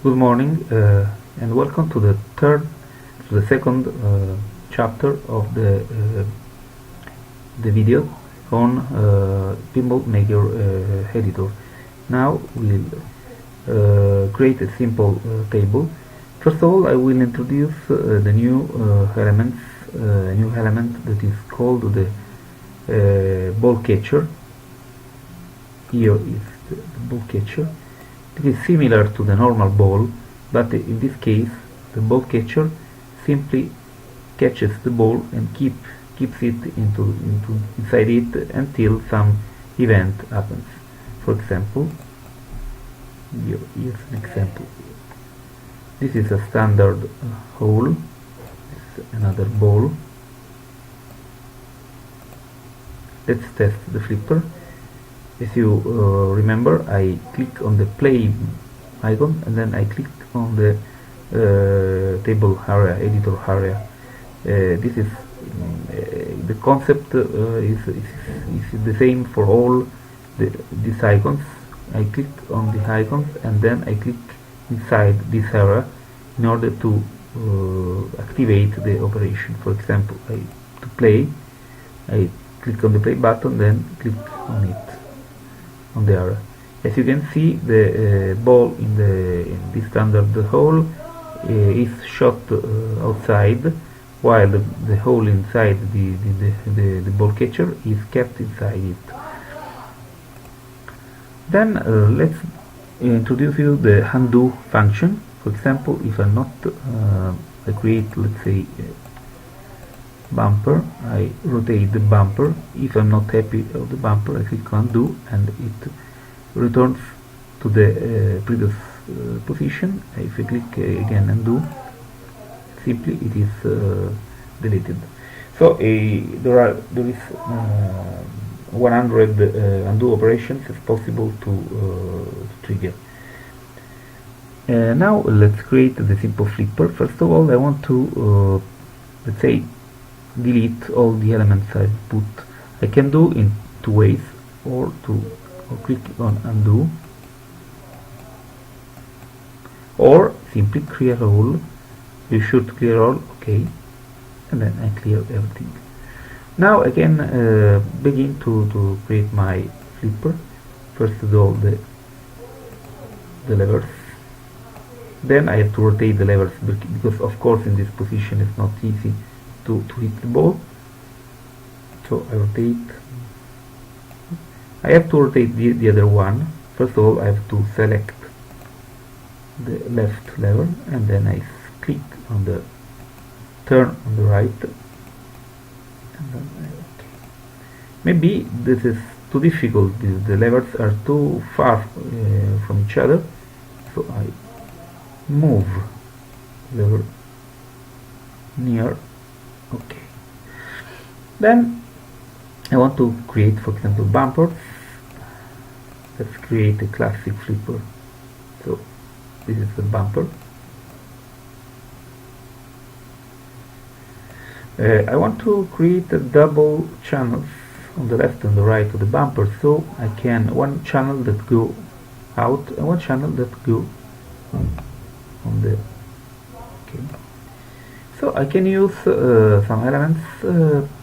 Good morning and welcome to the second chapter of the video on Pinballmaker editor. Now we'll create a simple table. First of all, I will introduce the new new element that is called the ball catcher. Here is the ball catcher. It is similar to the normal ball, but in this case the ball catcher simply catches the ball and keeps it inside it until some event happens. For example, here is an example. This is a standard hole. This is another ball. Let's test the flipper. As you remember, I click on the play icon and then I click on the table area, editor area. This is the concept is the same for all these icons. I click on the icons and then I click inside this area in order to activate the operation. For example, to play, I click on the play button, then click on it. On the area. As you can see, the ball in this standard hole is shot outside, while the hole inside the ball catcher is kept inside it. Then let's introduce you the undo function. For example, if I create, let's say, a bumper, I rotate the bumper. If I'm not happy of the bumper, I click undo and it returns to the previous position. If I click again undo, simply it is deleted. So there is 100 undo operations is possible to trigger. Now let's create the simple flipper. First of all, I want to let's say delete all the elements I put. I can do in two ways, or click on undo, or simply clear all. You should clear all, okay, and then I clear everything. Now I can begin to create my flipper. First of all, the levers. Then I have to rotate the levers because of course in this position it's not easy to hit the ball. So I rotate. I have to rotate the other one. First of all, I have to select the left lever and then I click on the turn on the right. And then okay. Maybe this is too difficult. The levers are too far from each other, so I move lever near. Okay. Then I want to create, for example, bumpers. Let's create a classic flipper. So this is the bumper. I want to create a double channels on the left and the right of the bumper, so I can one channel that go out and one channel that go on the okay. So I can use some elements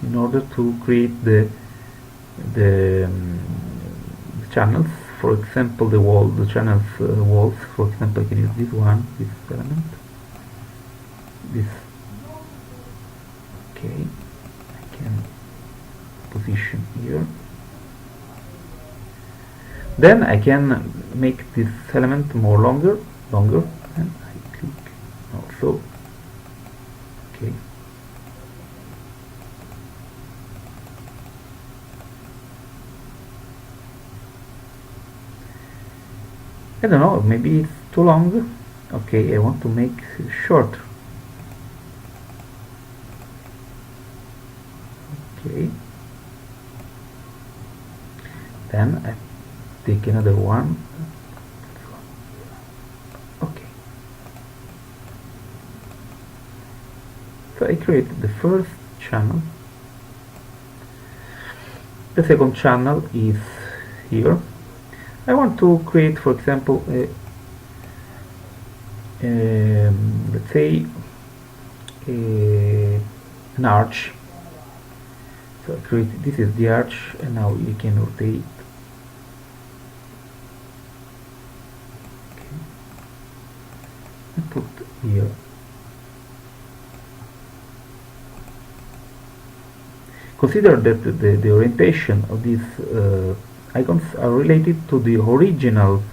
in order to create the channels. For example, the channels walls. For example, I can use this one, this element, this. Okay, I can position here. Then I can make this element more longer, and I click also. Okay. I don't know, maybe it's too long. Okay, I want to make it shorter. Okay. Then I take another one. Okay. So I created the first channel. The second channel is here. I want to create, for example, let's say an arch. So this is the arch, and now you can rotate. Okay. And put here. Consider that the orientation of these icons are related to the original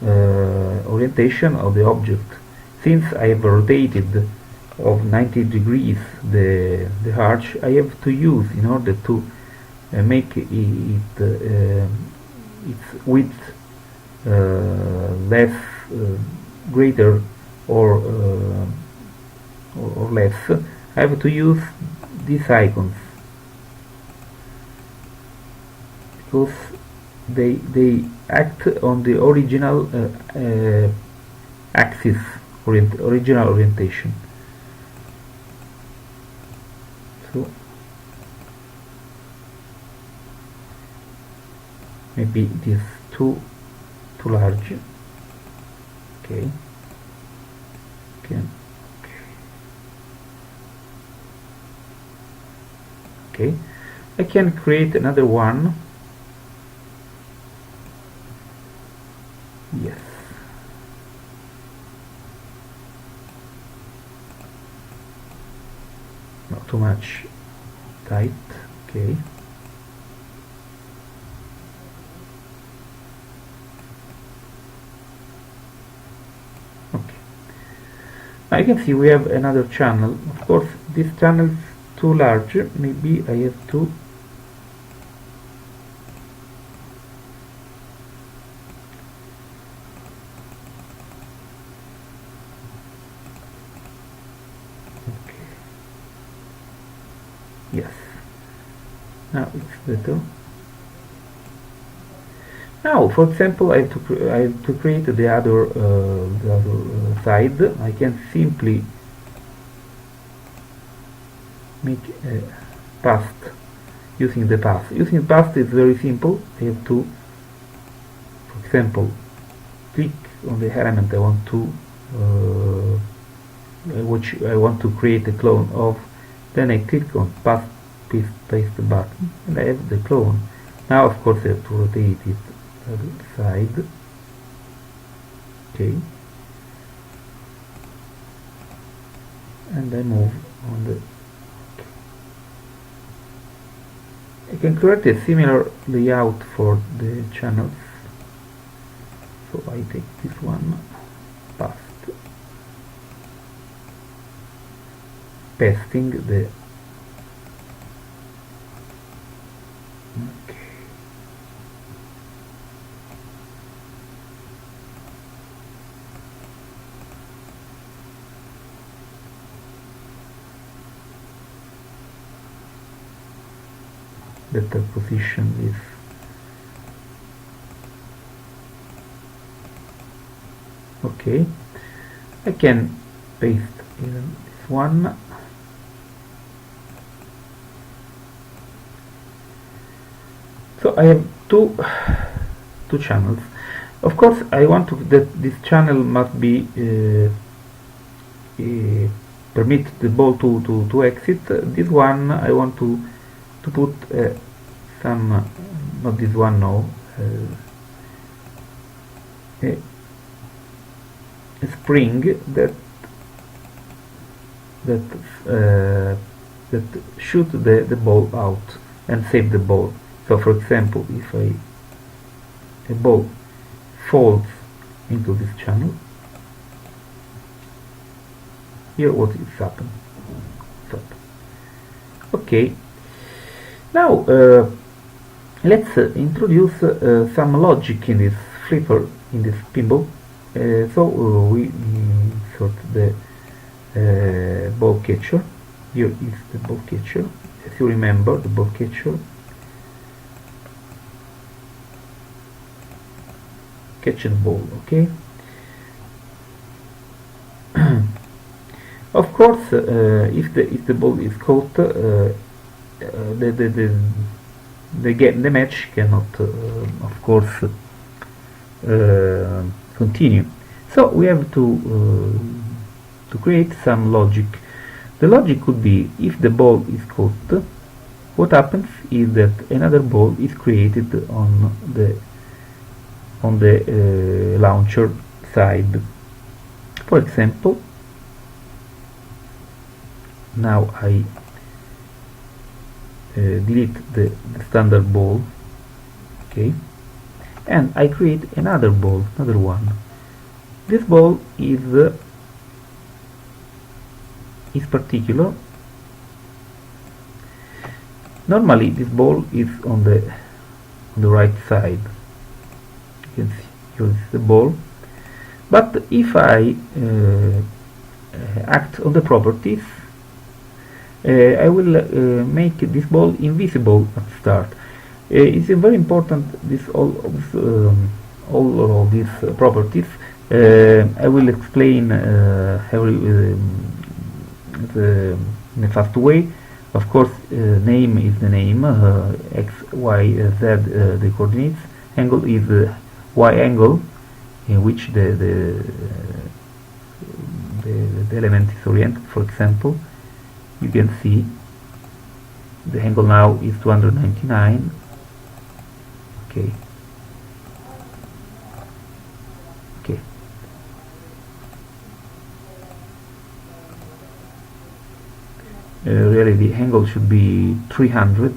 orientation of the object. Since I have rotated of 90 degrees the arch, I have to use, in order to make its width less greater or less, I have to use these icons, because they act on the original axis, original orientation. So maybe it is too large. Okay. Okay. I can create another one. Yes. Not too much tight. Okay. Okay. Now you can see we have another channel. Of course, this channel is too large. Maybe I have to yes. Now it's better. Now, for example, I have to create the other side. I can simply make a path using the path. Using path is very simple. I have to, for example, click on the element I want to which I want to create a clone of. Then I click on paste the button, and I have the clone. Now, of course, I have to rotate it to the side. Okay, and I move on the. Okay. I can create a similar layout for the channels. So I take this one, pasting the. Okay. Better position is. Okay. I can paste even this one. So I have two channels. Of course, I want that this channel must be permit the ball to exit. This one I want to put some, not this one, no, a spring that shoot the ball out and save the ball. So, for example, if a ball falls into this channel, here what is happened. Okay. Now let's introduce some logic in this flipper, in this pinball. So we insert the ball catcher. Here is the ball catcher. As you remember, the ball catcher catch the ball. Okay. Of course, if the ball is caught, the match cannot, of course, continue. So we have to create some logic. The logic could be, if the ball is caught, what happens is that another ball is created on the launcher side. For example, now I delete the standard ball, okay, and I create another ball, another one. This ball is particular. Normally this ball is on the right side. You can see here is the ball. But if I act on the properties, I will make this ball invisible at start. It's very important, this all of these properties. I will explain in a fast way. Of course, name is the name, x, y, z, the coordinates. Angle is y angle, in which the element is oriented. For example, you can see the angle now is 299. Okay. Okay. Really the angle should be 300.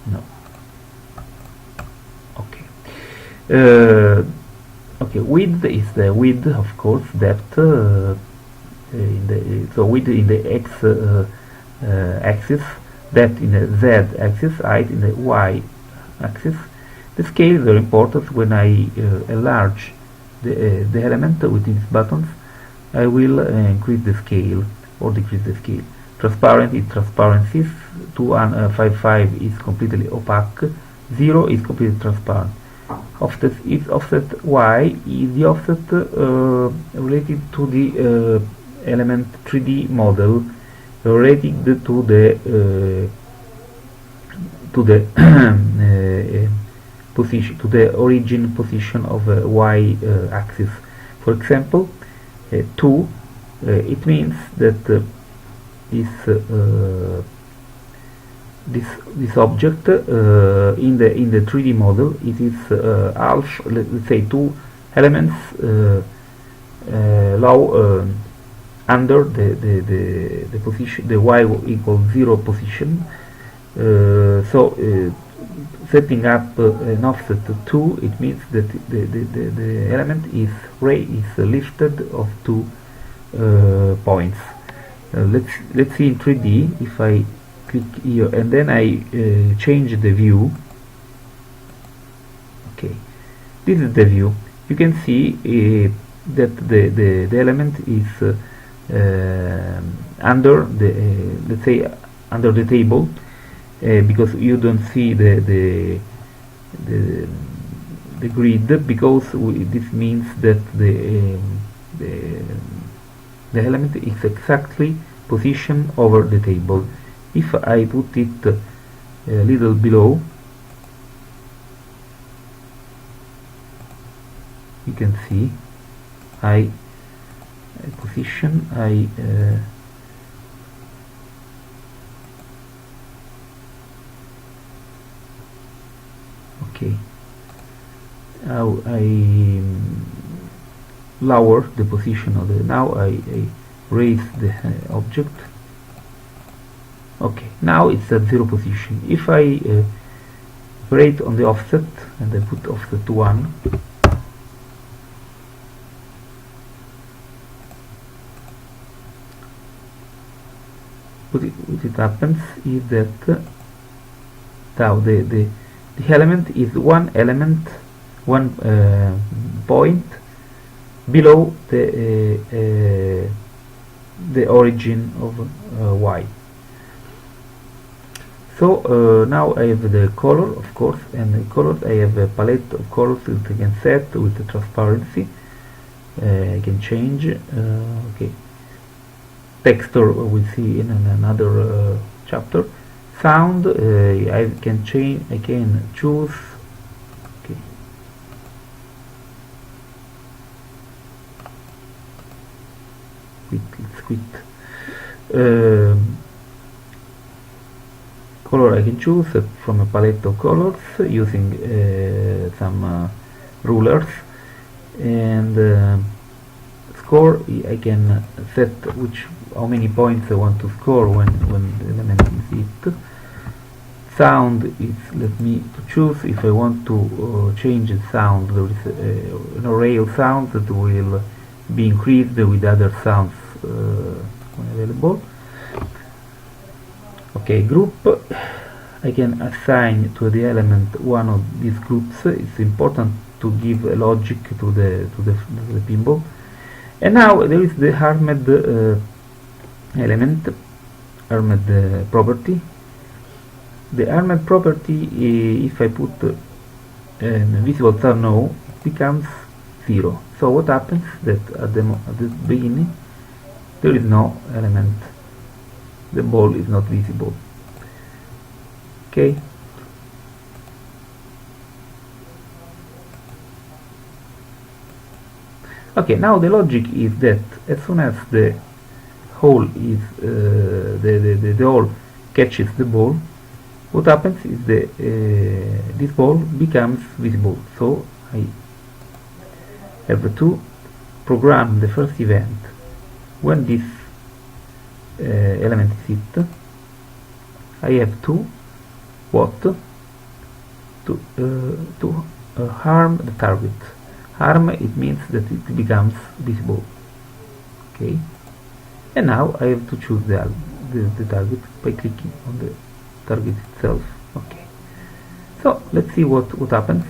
No. Okay. Okay, width is the width, of course, depth, so width in the x axis, depth in the z axis, height in the y axis. The scale is very important. When I enlarge the element with these buttons, I will increase the scale or decrease the scale. Transparent is transparencies. 255 is completely opaque. 0 is completely transparent. Offset is offset. Y is the offset related to the element 3D model, related to the position, to the origin position of y axis. For example, 2, it means that this object in the 3D model, it is half, let's say 2 elements under the position, the y equals 0 position. Setting up an offset 2, it means that the element is lifted of 2 points. Let's see in 3D. If I click here and then I change the view. Okay, this is the view. You can see that the element is under the let's say under the table, because you don't see the grid, because this means that the element is exactly positioned over the table. If I put it a little below, you can see I position, okay, now I lower the position of the, now I raise the object. Okay, now it's at 0 position. If I operate on the offset and I put offset 1, what it happens is that now the element is one point below the origin of y. So now I have the color, of course, and the colors, I have a palette of colors that I can set with the transparency. I can change. Okay, texture we'll see in another chapter. Sound, I can change. I can choose. Okay, let's quit. Color I can choose from a palette of colors using some rulers, and score I can set how many points I want to score when the element is hit. Sound is let me to choose if I want to change the sound. There is an array of sounds that will be increased with other sounds when available. Okay, group I can assign to the element one of these groups. It's important to give a logic to the pinball. And now there is the armed element, armed property. The armed property, if I put visible star no, it becomes 0. So what happens that at the beginning there is no element, the ball is not visible. Okay. Okay, now the logic is that as soon as the hole is the hole catches the ball, what happens is this ball becomes visible. So I have to program the first event when this element is hit. I have to harm the target. Harm, it means that it becomes visible. Okay, and now I have to choose the target by clicking on the target itself. Okay, so let's see what happens.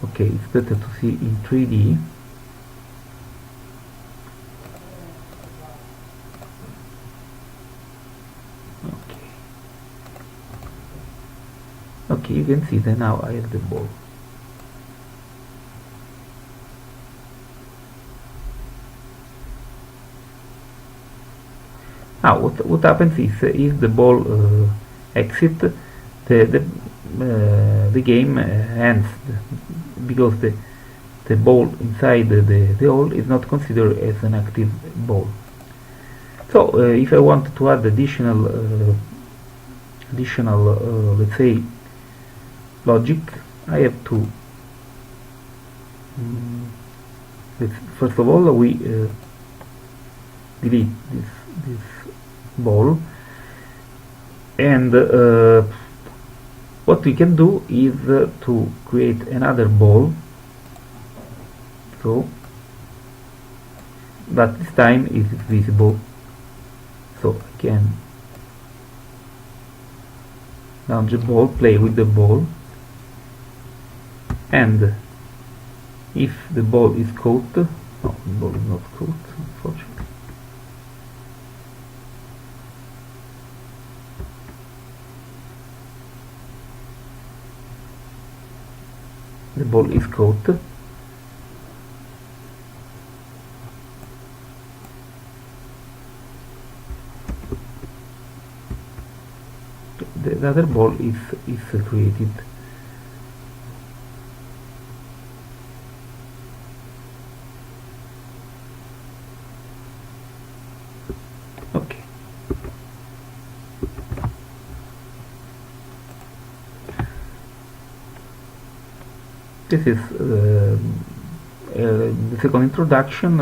Okay, it's better to see in 3D. Okay, you can see that now I have the ball. Now what happens is if the ball exits, the game ends, because the ball inside the hole is not considered as an active ball. So if I want to add additional let's say logic, I have to first of all we delete this ball, and what we can do is to create another ball, so but this time it is visible. So I can launch the ball, play with the ball, and if the ball is caught, no, the ball is not caught, unfortunately. The ball is caught. The other ball is created. Okay. This is the second introduction.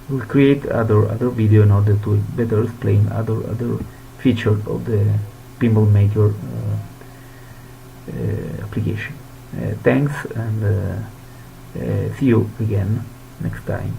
We'll create other video in order to better explain other features of the Pinballmaker application. Thanks, and see you again next time.